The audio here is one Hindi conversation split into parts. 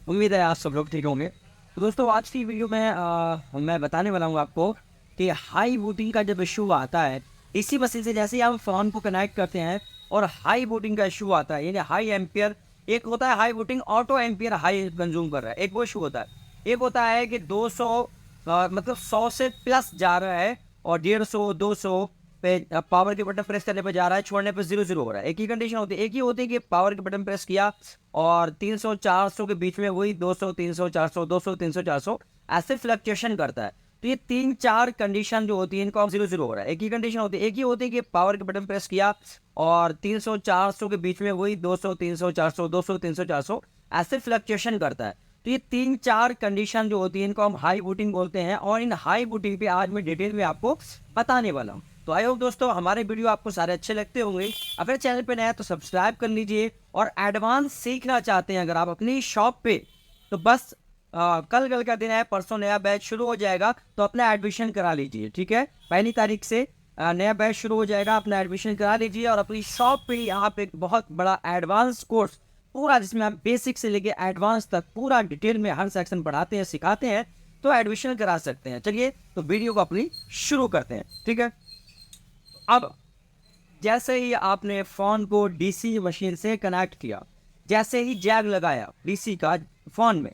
उम्मीद है आप सब लोग ठीक होंगे। तो दोस्तों आज की वीडियो में मैं बताने वाला हूँ आपको कि हाई बूटिंग का जब इशू आता है इसी मशीन से, जैसे ही हम फ़ोन को कनेक्ट करते हैं और हाई बूटिंग का इशू आता है, यानी हाई एम्पियर। एक होता है high booting, auto ampere high consume कर रहा है, एक वो इशू होता है। एक होता है कि 200 मतलब 100 से प्लस जा रहा है और 150 200 पे पावर के बटन प्रेस करने पे जा रहा है, छोड़ने पे 0 0 हो रहा है। एक ही कंडीशन होती है, एक ही होती है कि पावर के बटन प्रेस किया और 300 400 के बीच में वही 200 300 400 200 300 400 ऐसे फ्लक्चुएशन करता है। तो ये 3 4 कंडीशन जो होती है इनको 0 0 हो रहा है। एक ही कंडीशन होती है, एक ही होती है कि पावर के बटन प्रेस किया और 300 400 के बीच में वही 200 300 400 200 300 400 ऐसे फ्लक्चुएशन करता है। तो ये 3 4 कंडीशन जो होती है इनको हम हाई बूटिंग बोलते हैं, और इन हाई बूटिंग पे आज मैं डिटेल में आपको बताने वाला हूँ। तो आई होप दोस्तों हमारे वीडियो आपको सारे अच्छे लगते होंगे। अगर चैनल पे नया है तो सब्सक्राइब कर लीजिए, और एडवांस सीखना चाहते हैं अगर आप अपनी शॉप पे, तो बस कल का दिन है, परसों नया बैच शुरू हो जाएगा, तो अपना एडमिशन करा लीजिए। ठीक है, 1 तारीख से नया बैच शुरू हो जाएगा, अपना एडमिशन करा लीजिए। और अपनी शॉप पे आप एक बहुत बड़ा एडवांस कोर्स पूरा, जिसमें आप बेसिक से लेके एडवांस तक पूरा डिटेल में हर सेक्शन पढ़ाते हैं सिखाते हैं, तो एडमिशन करा सकते हैं। चलिए तो वीडियो को अपनी शुरू करते हैं। ठीक है, अब जैसे ही आपने फ़ोन को डीसी मशीन से कनेक्ट किया, जैसे ही जैक लगाया डीसी का फ़ोन में,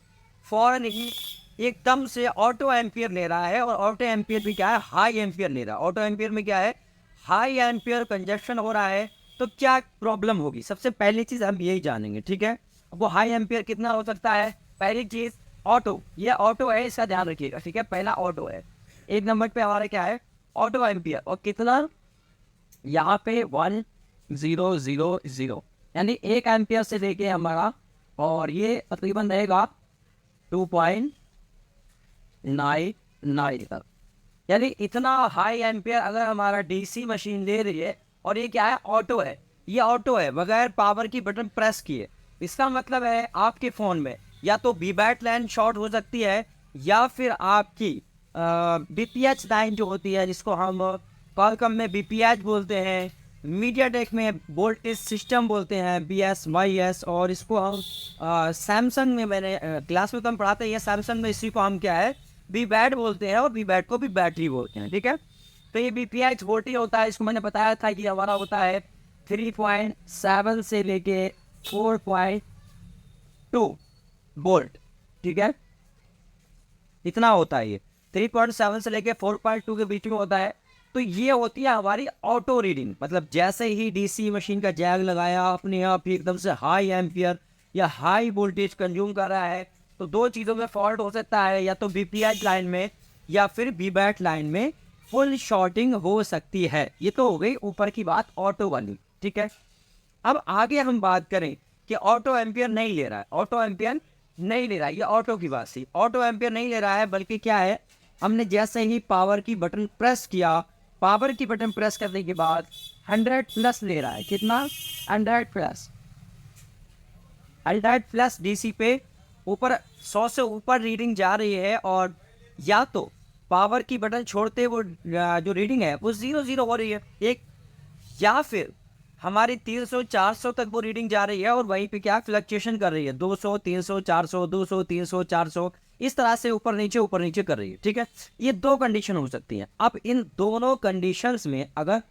फ़ौरन ही एकदम से ऑटो एम्पियर ले रहा है। और ऑटो एम्पियर भी क्या है, हाई एम्पियर ले रहा है। ऑटो एम्पियर में क्या है, हाई एम्पियर कंजप्शन हो रहा है। तो क्या प्रॉब्लम होगी, सबसे पहली चीज़ हम यही जानेंगे। ठीक है, वो हाई एम्पियर कितना हो सकता है। पहली चीज़ ऑटो, ये ऑटो है, इसका ध्यान रखिएगा। ठीक है, पहला ऑटो है। एक नंबर पे हमारा क्या है, ऑटो एम्पियर। और कितना, यहाँ पे 1000, यानी 1 एम्पियर से लेके हमारा, और ये तकरीबन रहेगा 2.99 तक। यानी इतना हाई एम्पियर अगर हमारा डीसी मशीन ले रही है, और ये क्या है, ऑटो है। ये ऑटो है बगैर पावर की बटन प्रेस किए। इसका मतलब है आपके फ़ोन में या तो वी बैट लाइन शॉर्ट हो सकती है, या फिर आपकी बीपीएच लाइन जो होती है, जिसको हम कॉलकम में बीपीएच बोलते हैं, मीडियाटेक में वोल्टेज सिस्टम बोलते हैं, BSYS। और इसको हम सैमसंग में, मैंने क्लास में तो हम पढ़ाते हैं सैमसंग में, इसी को हम क्या है, वी बैट बोलते हैं, और वी बैट को भी बैटरी बोलते हैं। ठीक है, तो ये बीपीएच वोल्टेज होता है, इसको मैंने बताया था कि हमारा होता है 3.7 से लेके 4.2 वोल्ट। ठीक है, इतना होता है ये, 3.7 से लेके 4.2 के बीच में होता है। तो ये होती है हमारी ऑटो रीडिंग, मतलब जैसे ही डीसी मशीन का जैग लगाया, अपने आप ही एकदम से हाई एम्पियर या हाई वोल्टेज कंज्यूम कर रहा है। तो दो चीज़ों में फॉल्ट हो सकता है, या तो बीपीएच लाइन में या फिर वीबैट लाइन में फुल शॉर्टिंग हो सकती है। ये तो हो गई ऊपर की बात ऑटो वाली। ठीक है, अब आगे हम बात करें कि ऑटो एम्पियर नहीं ले रहा है, ऑटो एम्पियर नहीं ले रहा है, ये ऑटो की बात थी। ऑटो एम्पियर नहीं ले रहा है, बल्कि क्या है, हमने जैसे ही पावर की बटन प्रेस किया, पावर की बटन प्रेस करने के बाद 100 प्लस ले रहा है। कितना, 100 प्लस। 100 प्लस डीसी पे ऊपर 100 से ऊपर रीडिंग जा रही है। और या तो पावर की बटन छोड़ते वो जो रीडिंग है वो 0 0 हो रही है एक, या फिर हमारी 300 400 तक वो रीडिंग जा रही है, और वहीं पे क्या फ्लक्चुएशन कर रही है, 200 300 400 200 300 400 इस तरह से ऊपर नीचे कर रही है। ठीक है, ये दो कंडीशन हो सकती हैं। अब इन दोनों कंडीशंस में अगर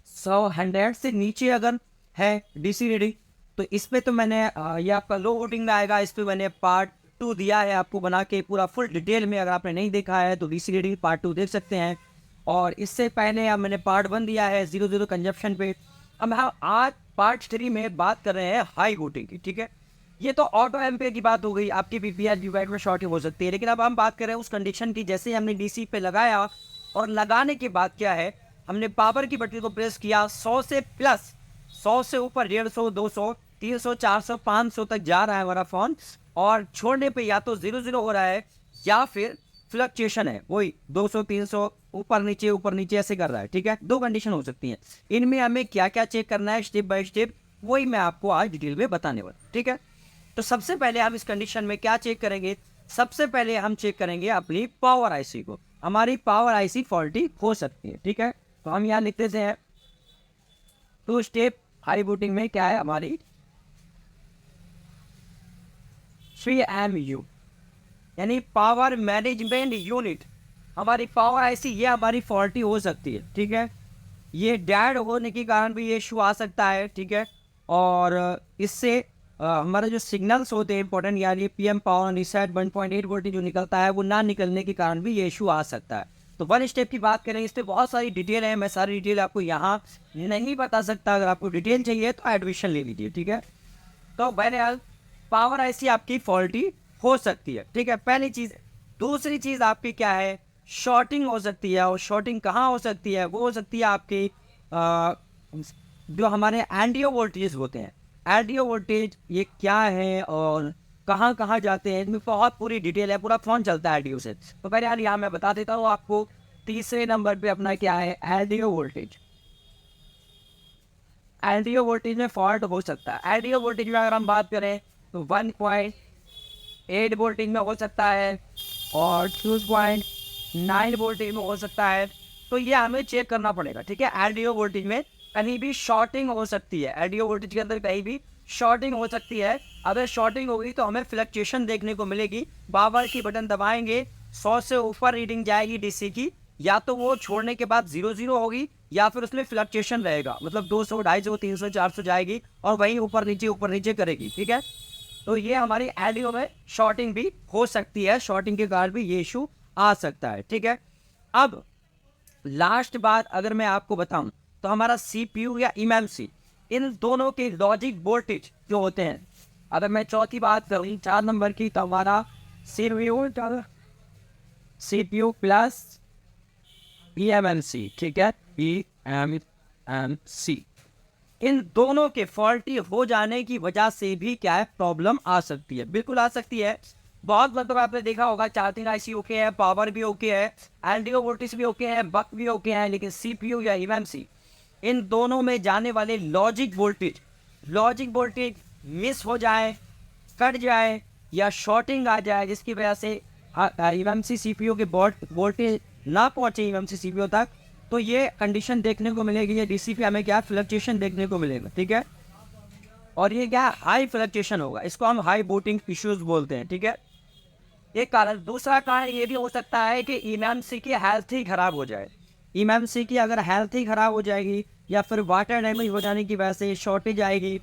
100 से नीचे अगर है डीसी रीडिंग, तो इस पे तो मैंने ये आपका लो वोटिंग में आएगा। इस पे मैंने पार्ट 2 दिया है आपको बना के पूरा फुल डिटेल में, अगर आपने नहीं देखा है तो डीसी रीडिंग पार्ट 2 देख सकते हैं। और इससे पहले अब मैंने पार्ट 1 दिया है 0 0 कंजप्शन पे। अब हम आज पार्ट 3 में बात कर रहे हैं हाई वोटिंग की। ठीक है, ये तो ऑटो एम्पेयर की बात हो गई, आपकी बीपीएच डिवाइड में शॉर्टिंग हो सकती है। लेकिन अब हम बात कर रहे हैं उस कंडीशन की, जैसे हमने डीसी पे लगाया, और लगाने के बाद क्या है, हमने पावर की बटन को प्रेस किया, 100 से प्लस, 100 से ऊपर 150 200 300 400 500 तक जा रहा है हमारा फ़ोन। और छोड़ने पे या तो 0 0 हो रहा है, या फिर फ्लक्चुएशन है, वही 200 300 ऊपर नीचे ऐसे कर रहा है। ठीक है, दो कंडीशन हो सकती हैं। इनमें हमें क्या क्या चेक करना है स्टेप बाय स्टेप, वही मैं आपको आज डिटेल में बताने वाला। ठीक है, तो सबसे पहले हम इस कंडीशन में क्या चेक करेंगे, सबसे पहले हम चेक करेंगे अपनी पावर आईसी को। हमारी पावर आईसी फॉल्टी हो सकती है। ठीक है, तो हम यहाँ लिख देते हैं 2 स्टेप हाई बूटिंग में क्या है हमारी PMU यानी पावर मैनेजमेंट यूनिट। हमारी पावर ऐसी ये हमारी फॉल्टी हो सकती है, ठीक है। ये डेड होने के कारण भी ये इशू आ सकता है, ठीक है। और इससे हमारे जो सिग्नल्स होते हैं इंपॉर्टेंट, यानी पीएम पावर रीसेट 1.8 वोल्टेज जो निकलता है वो ना निकलने के कारण भी ये इशू आ सकता है। तो वन स्टेप की बात करें, इस पर बहुत सारी डिटेल है, मैं सारी डिटेल आपको यहाँ नहीं बता सकता। अगर आपको डिटेल चाहिए तो एडमिशन ले लीजिए, ठीक है। तो बहरहाल पावर ऐसी आपकी फॉल्टी हो सकती है, ठीक है, पहली चीज़। दूसरी चीज़ आपकी क्या है, शॉर्टिंग हो सकती है। और शॉर्टिंग कहाँ हो सकती है, वो हो सकती है आपकी जो हमारे एलडीओ वोल्टेज होते हैं। एलडीओ वोल्टेज ये क्या है और कहाँ कहाँ जाते हैं, इसमें बहुत पूरी डिटेल है, पूरा फोन चलता है एलडीओ से। तो पहले यार यहाँ मैं बता देता हूँ आपको। तीसरे नंबर पे अपना क्या है, एलडीओ वोल्टेज। एलडीओ वोल्टेज में फॉल्ट हो सकता है। एलडीओ वोल्टेज में अगर हम बात करें तो 1.8 वोल्टेज में हो सकता है और 2.9 वोल्टेज में हो सकता है। तो ये हमें चेक करना पड़ेगा, ठीक है। एलडीओ वोल्टेज में कहीं भी शॉर्टिंग हो सकती है, एलडीओ वोल्टेज के अंदर कहीं भी शॉर्टिंग हो सकती है। अगर शॉर्टिंग होगी तो हमें फ्लक्चुएशन देखने को मिलेगी। बार की बटन दबाएंगे, 100 से ऊपर रीडिंग जाएगी डीसी की, या तो वो छोड़ने के बाद 0 होगी या फिर उसमें फ्लक्चुएशन रहेगा, मतलब 200, 250, 300, 400 जाएगी और वहीं ऊपर नीचे करेगी, ठीक है। तो ये हमारी एलडीओ में शॉर्टिंग भी हो सकती है, शॉर्टिंग के कारण भी ये इशू आ सकता है, ठीक है। अब लास्ट बात अगर मैं आपको बताऊं तो हमारा सीपीयू या एमएमसी, इन दोनों के लॉजिक वोल्टेज जो होते हैं, अगर मैं चौथी बात करूँ 4 नंबर की, तो हमारा सीपीयू प्लस एमएमसी, ठीक है, एमएमसी, इन दोनों के फॉल्टी हो जाने की वजह से भी क्या है, प्रॉब्लम आ सकती है, बिल्कुल आ सकती है। बहुत मतलब आपने देखा होगा 4-3 आईसी ओके है, पावर भी ओके है, एलडीओ वोल्टेज भी ओके है, बक भी ओके है, लेकिन सीपीयू या एमएमसी, इन दोनों में जाने वाले लॉजिक वोल्टेज मिस हो जाए, कट जाए या शॉर्टिंग आ जाए, जिसकी वजह से एमएमसी सीपीयू के वोल्टेज ना पहुंचे एमएमसी सीपीयू तक, तो ये कंडीशन देखने को मिलेगी। ये डीसी पे हमें क्या फ्लक्चुएशन देखने को मिलेगा, ठीक है। और ये क्या हाई फ्लक्चुएशन होगा, इसको हम हाई बूटिंग इश्यूज बोलते हैं, ठीक है। एक कारण। दूसरा कारण ये भी हो सकता है कि एमएमसी की हेल्थ ही खराब हो जाए। एमएमसी की अगर हेल्थ ही खराब हो जाएगी या फिर वाटर डैमेज हो जाने की वजह से शॉर्टेज आएगी,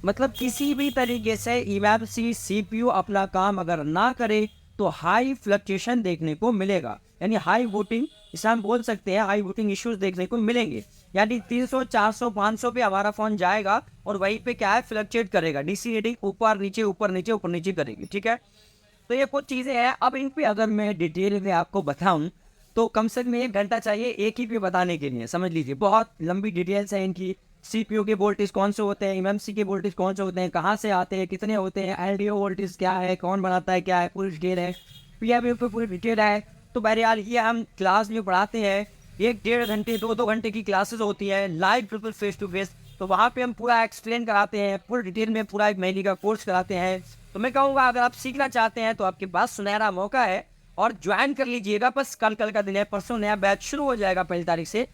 मतलब किसी भी तरीके से एमएमसी सीपीयू अपना काम अगर ना करे तो हाई फ्लक्चुएशन देखने को मिलेगा, यानी हाई बूटिंग, इसे हम बोल सकते हैं हाई बूटिंग इश्यूज देखने को मिलेंगे। यानी 300, 400, 500 पे हमारा फोन जाएगा और वहीं पे क्या है, फ्लक्चुएट करेगा, डीसी रीडिंग ऊपर नीचे करेगी, ठीक है। तो ये कुछ चीज़ें हैं। अब इन पे अगर मैं डिटेल में आपको बताऊं तो कम से कम 1 घंटा चाहिए एक ही पे बताने के लिए, समझ लीजिए, बहुत लंबी डिटेल्स हैं इनकी। सीपीयू के वोल्टेज कौन से होते हैं, एमएमसी के वोल्टेज कौन से होते हैं, कहाँ से आते हैं, कितने होते हैं, एलडीओ वोल्टेज क्या है, कौन बनाता है, क्या है, पूरी डिटेल है। पीएमयू पे पूरी डिटेल है। तो बहरहाल ये हम क्लास में पढ़ाते हैं, 1-1.5 घंटे 2-2 घंटे की क्लासेस होती है लाइव, बिल्कुल फेस टू फेस। तो वहाँ पे हम पूरा एक्सप्लेन कराते हैं, फुल डिटेल में पूरा 1 महीने का कोर्स कराते हैं। तो मैं कहूँगा अगर आप सीखना चाहते हैं तो आपके पास सुनहरा मौका है और ज्वाइन कर लीजिएगा। बस कल का दिन है, परसों नया बैच शुरू हो जाएगा 1 तारीख से।